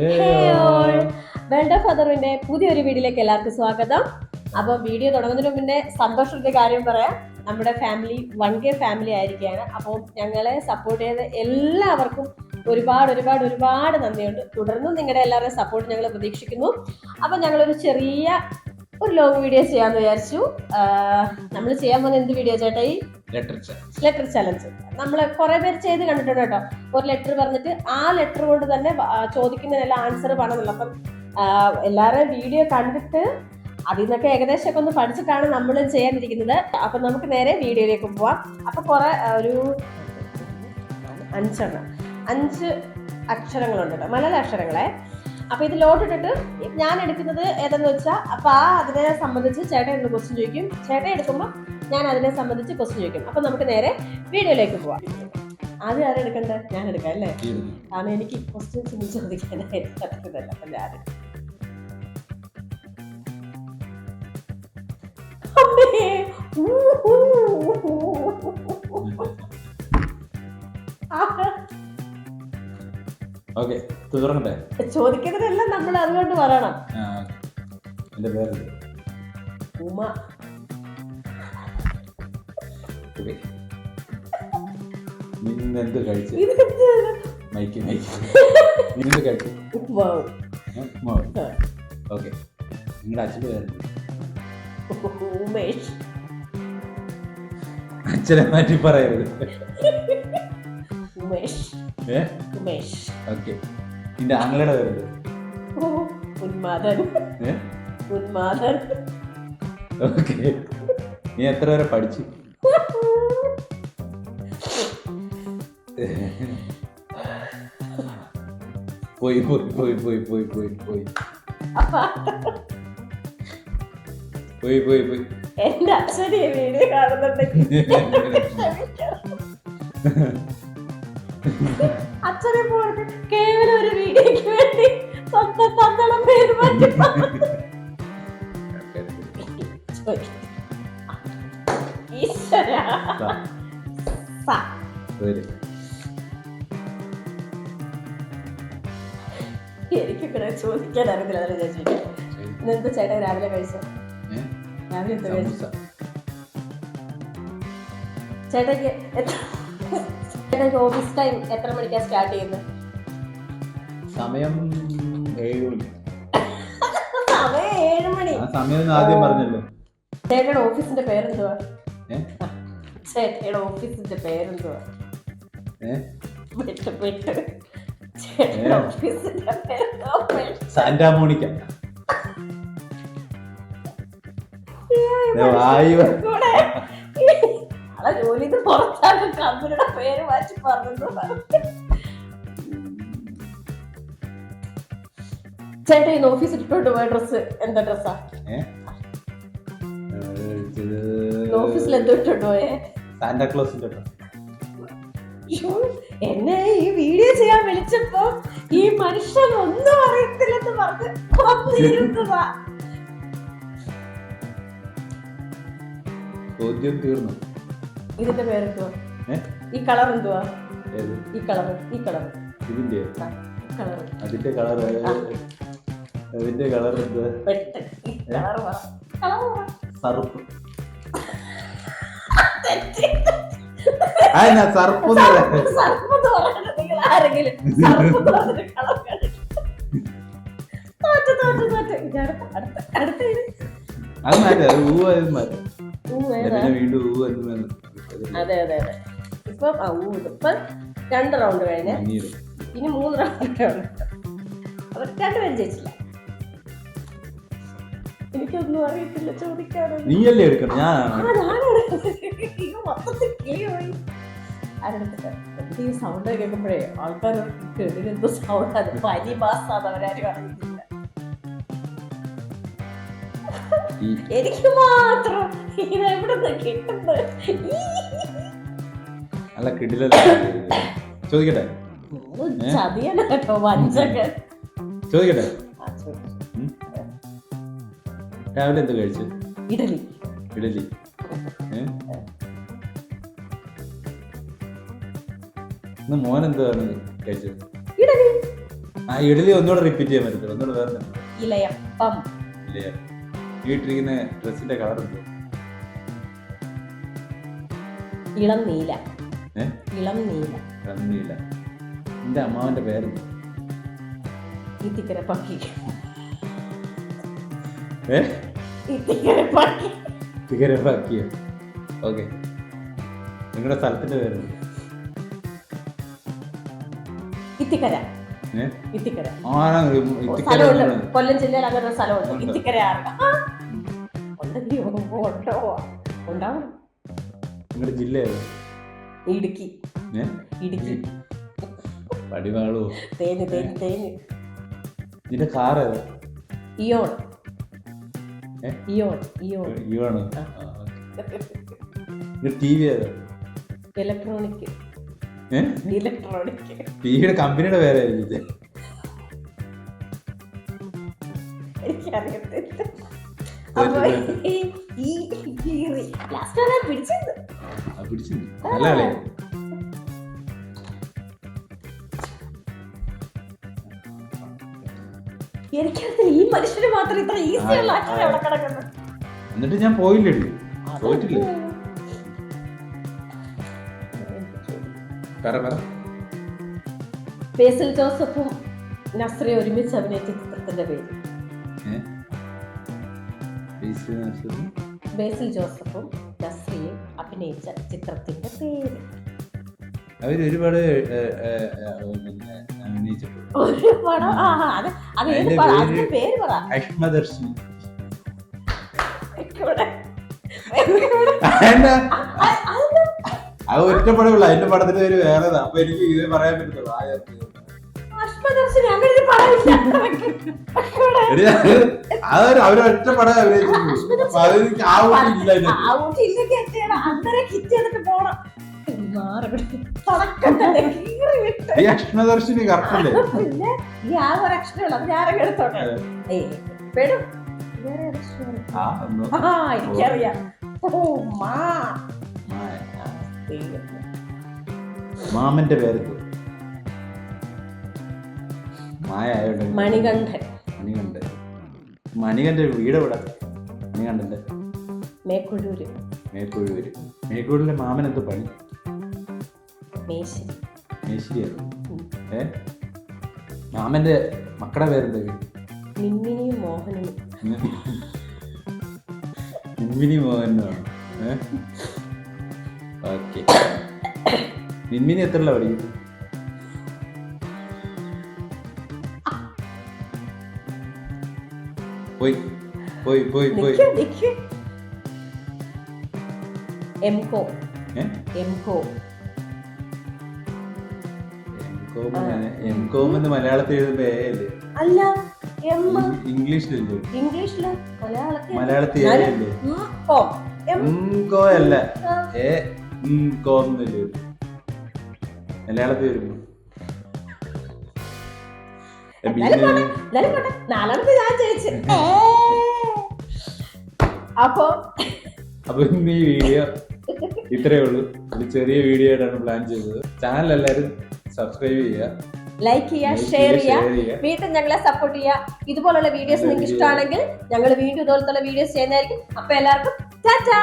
World of ഫാദറിന്റെ പുതിയൊരു വീഡിയോയിലേക്ക് എല്ലാവർക്കും സ്വാഗതം. അപ്പോൾ വീഡിയോ തുടങ്ങുന്നതിന് മുന്നേ സന്തോഷത്തിന്റെ കാര്യം പറയാം. നമ്മുടെ ഫാമിലി 1K ഫാമിലി ആയിരിക്കുകയാണ്. അപ്പോൾ ഞങ്ങളെ സപ്പോർട്ട് ചെയ്ത എല്ലാവർക്കും ഒരുപാട് നന്ദിയുണ്ട്. തുടർന്നും നിങ്ങളുടെ എല്ലാവരുടെയും സപ്പോർട്ട് ഞങ്ങൾ പ്രതീക്ഷിക്കുന്നു. അപ്പം ഞങ്ങളൊരു ചെറിയ ലോങ് വീഡിയോ ചെയ്യാമെന്ന് വിചാരിച്ചു. നമ്മൾ ചെയ്യാൻ പോകുന്ന എന്ത് വീഡിയോ ചേട്ടാ? ഈ ലെറ്റർ ചലഞ്ച് നമ്മൾ കുറെ പേര് ചെയ്ത് കണ്ടിട്ടുണ്ട് കേട്ടോ. ഒരു ലെറ്റർ പറഞ്ഞിട്ട് ആ ലെറ്റർ കൊണ്ട് തന്നെ ചോദിക്കുന്നതിനെല്ലാം ആൻസർ പറയണമല്ലോ. അപ്പം എല്ലാവരുടെയും വീഡിയോ കണ്ടിട്ട് അതിൽ നിന്നൊക്കെ ഏകദേശമൊക്കെ ഒന്ന് പഠിച്ചിട്ടാണ് നമ്മൾ ചെയ്യാനിരിക്കുന്നത്. അപ്പം നമുക്ക് നേരെ വീഡിയോയിലേക്ക് പോവാം. അപ്പം കുറെ ഒരു 5 അക്ഷരങ്ങളുണ്ട്, മലയാള അക്ഷരങ്ങളെ. അപ്പൊ ഇത് ലോട്ടിട്ടിട്ട് ഞാൻ എടുക്കുന്നത് ഏതെന്ന് വെച്ചാൽ അപ്പൊ അതിനെ സംബന്ധിച്ച് ചേട്ടൻ എന്ന് ക്വസ്റ്റ്യൻ ചോദിക്കും. ചേട്ടൻ എടുക്കുമ്പോൾ ഞാൻ അതിനെ സംബന്ധിച്ച് ക്വസ്റ്റ്യൻ ചോദിക്കും. അപ്പൊ നമുക്ക് നേരെ വീഡിയോയിലേക്ക് പോവാം. ആദ്യം ആരും എടുക്കണ്ടേ? ഞാൻ എടുക്കാം അല്ലേ? കാരണം എനിക്ക് ക്വസ്റ്റ്യൻസ് ഇനി ചോദിക്കാനായിട്ട് പറ്റുന്നില്ല. അപ്പൊ ഞാൻ ചോദിക്കുന്നതെല്ലാം നമ്മൾ അതുകൊണ്ട് പറയണം. ഉമ. നിന്നെന്ത് കഴിച്ചു? നിങ്ങളുടെ അച്ഛൻ്റെ പേര്? ഉമേഷ്. അച്ഛനെ മാറ്റി പറയരുത്. ഉമേഷ്. ഉമേഷ്. ഓക്കെ. നിന്റെ ആങ്ങളുടെ പേര്? ഉന്മാദൻ. ഉന്മാദൻ. ഓക്കെ. നീ എത്ര വരെ പഠിച്ചു? പോയി പോയി പോയി പോയി പോയി പോയി പോയി പോയി പോയി പോയി. എന്റെ അച്ഛനെ വീഡിയോ കാണുന്നുണ്ടെങ്കിൽ അച്ഛനെ പോയിട്ട് കേവലം ഒരു വീഡിയോക്ക് വേണ്ടി സ്വന്തം തന്തളം പേര് മാറ്റി എനിക്കിങ്ങനെ ചോദിക്കാൻ അറിയത്തില്ല. അതാണ് ഞാൻ ചോദിക്കാം. ഇന്നെന്താ ചേട്ടാ രാവിലെ കഴിച്ചത്? രാവിലെ എന്താ കഴിച്ചത്? ചേട്ടയ്ക്ക് ചേട്ടയ്ക്ക് ഓഫീസ് ടൈം എത്ര മണിക്കാണ് സ്റ്റാർട്ട് ചെയ്യുന്നത്? സമയം 7 മണി. സമയം 7 മണി. സമയം ആദ്യം പറഞ്ഞല്ലോ. ചേട്ടയുടെ ഓഫീസിന്റെ പേരെന്തുവാ? ചേട്ടയുടെ ഓഫീസിന്റെ പേരെന്തുവാ? Santa Monica. ജോലി പുറത്താണ്, കമ്പനിയുടെ പേര് മാറ്റി പറഞ്ഞു. ചേട്ടാ ഇന്ന് ഓഫീസിൽ ഇട്ടോണ്ട് പോയ ഡ്രസ് എന്താ ഡ്രസ്സാ? ഓഫീസിൽ എന്തോ ഇട്ടോണ്ട് പോയേ? സാന്റാക്ലോസിന്റെ ഡ്രസ്. എന്നെ ഈ വീഡിയോ ചെയ്യാൻ വിളിച്ചപ്പോ ഈ മനുഷ്യൻ ഒന്നും അറിയത്തില്ലെന്ന് പറഞ്ഞിരുന്നതാ. ചോദ്യം തീർന്നു. ഇതിന്റെ പേരെന്തുവാ? ഈ കളർ എന്തുവാ? ഈ കളർ ഇതിന്റെ കളർ അതിന്റെ കളർ അതിന്റെ കളർ എന്തുവാ? സറുപ്പ്. അതെ അതെ അതെ. ഇപ്പം 2 റൗണ്ട് കഴിഞ്ഞ ഇനി 3 റൗണ്ട്. അവർ 2 പേരും ജയിച്ചില്ല. എനിക്കൊന്നും അറിയത്തില്ല ചോദിക്കാനൊന്നും. നീയല്ലേ എടുക്കണം? ഈ സൗണ്ട് കേൾക്കുമ്പോഴേ ആൾക്കാർ എന്തോ സൗണ്ട്, അത് പനി ബാസാന്ന് അവരാരും അറിയത്തില്ല. എനിക്ക് മാത്രം ഇതെവിടെ കിട്ടുന്നത്? ചോദിക്കട്ടെ? ചതിയാണ് കേട്ടോ, വഞ്ചകൻ. ചോദിക്കട്ടെ? രാവിലെ എന്താ കഴിച്ചു? ഇഡലി. ഇന്ന് മോൻ എന്താണ് കഴിച്ചത്? ഇഡലി. ആ ഇഡലി ഒന്നുകൂടെ റിപ്പീറ്റ് ചെയ്യാൻ പറ്റത്തില്ല, ഒന്നുകൂടെ വേറെ തന്നെ. ഇലയപ്പം. ഇല്ലേ? ഈ ഇട്ടിരിക്കുന്ന ഡ്രസ്സിന്റെ കളർ എന്തോ? ഇളം നീല. ഏ? ഇളം നീല. ഇളം നീല. എന്റെ അമ്മാവന്റെ പേരെന്തോ? ഇത്തിക്കരപ്പാക്കി. ഏ? ഇത്തിക്കരപ്പാക്കി. തികരപ്പാക്കിയോ? ഓക്കെ. നിങ്ങളുടെ സ്ഥലത്തിന്റെ പേരെന്തോ? ഇത്തിക്കര. ഏ? ഇത്തിക്കര. ആരാണ് ഇത്തിക്കര? സ്ഥലമുണ്ട്, കൊല്ലം ജില്ലയിൽ അങ്ങനെ ഒരു സ്ഥലമുണ്ട്. ഉണ്ട്. ഇത്തിക്കര ഉണ്ടല്ലോ, ഉണ്ടോ? ഉണ്ടാവും. നിങ്ങളുടെ ജില്ല ഏതാ? ഇടുക്കി. ഏ? ഇടുക്കി. വടിവാളോ? തേന് തേന് തേന്. നിന്റെ കാർ ഏതാ? ഇയോൺ. ഏ? ഇയോൺ. ഇയോൺ. ഇവാണോ? ടി വി ഏതാ? ഇലക്ട്രോണിക്. ഏ? ഇലക്ട്രോണിക്. ടിവിയുടെ കമ്പനിയുടെ പേരായിരുന്നു ഇത്. എനിക്കറിയത്തില്ല. അപ്പൊ ഈ ലാസ്റ്റ് പിടിച്ചത് പിടിച്ചു. നല്ല കളി. എനിക്കറിയത്തില്ല, ഈ മനുഷ്യന് മാത്രം ഇത്ര ഈസിയുള്ള അക്ഷരം അവിടെ കിടക്കുന്നു. എന്നിട്ട് ഞാൻ പോയില്ലേ? പോയിട്ടില്ലേ? പറ പറ. ബേസിൽ ജോസഫും നസ്രിയ ഒരുമിച്ച് അഭിനയിച്ച ചിത്രത്തിന്റെ പേര്? ബേസിൽ ജോസഫും നസ്രിയയും അഭിനയിച്ച ചിത്രത്തിന്റെ പേര്? അവര് ഒരുപാട് അഭിനയിച്ചിട്ടുണ്ട്. ഒരു പടം. അത് ഏത് പടം? അതിന്റെ പേര് പറ. അഷ്മദർശിനി. അത് ഒറ്റ പടമുള്ള, അതിന്റെ പടത്തിന്റെ പേര് വേറെതാ. അപ്പൊ എനിക്ക് ഇത് പറയാൻ പറ്റത്തുള്ളൂ. അവരൊറ്റ പടം അഭിനയിച്ചിട്ടുണ്ട്. അപ്പൊ അതെനിക്ക് ആ ഊട്ടിയില്ല. ഈ അഷ്മദർശിനി കറക്റ്റല്ലേ? ഈ ആ ഒരു അക്ഷരമുള്ള അത് ഞാനൊക്കെ എടുത്തോട്ടെ. എനിക്കറിയാം. മാമന്റെ പേര് മായ ആയോണ്ട് മണികണ്ഠൻ. മണികണ്ഠൻ. മണികണ്ഠന്റെ വീട് എവിടെ? മണികണ്ഠന്റെ മേക്കുഴൂര്. മേക്കുഴൂര്. മേക്കുഴൂരിലെ മാമൻ എന്ത് പണി? മേശിരി. മേശിരിയായിരുന്നു. മാമന്റെ മക്കളുടെ പേരെന്തൊക്കെ? മിൻമിനിയും മോഹനും. മിൻമിനി മോഹനാണ്. ഓക്കെ. മിൻമിനി എത്രല്ല പഠിക്കും? പോയി പോയി പോയി പോയി. എംകോ. എംകോ. എംകോം എന്ന് മലയാളത്തിൽ എഴുതുമ്പോ എ അല്ലേ? അല്ല, ഇംഗ്ലീഷിലല്ലേ? ഇംഗ്ലീഷില് മലയാളത്തിൽ എ അല്ലേ? എംകോ അല്ല, എ കോം എന്നല്ലേ മലയാളത്തിൽ വരുമ്പോ. അപ്പൊ ഇന്ന് ഈ വീഡിയോ ഇത്രയേ ഉള്ളൂ. ഒരു ചെറിയ വീഡിയോ ആയിട്ടാണ് പ്ലാൻ ചെയ്തത്. ചാനൽ എല്ലാവരും സബ്സ്ക്രൈബ് ചെയ്യുക, ലൈക്ക് ചെയ്യുക, ഷെയർ ചെയ്യുക, വീണ്ടും ഞങ്ങളെ സപ്പോർട്ട് ചെയ്യുക. ഇതുപോലുള്ള വീഡിയോസ് നിങ്ങൾക്ക് ഇഷ്ടമാണെങ്കിൽ ഞങ്ങൾ വീണ്ടും ഇതുപോലത്തെ വീഡിയോസ് ചെയ്യുന്നതായിരിക്കും. അപ്പൊ എല്ലാവർക്കും ടാറ്റാ.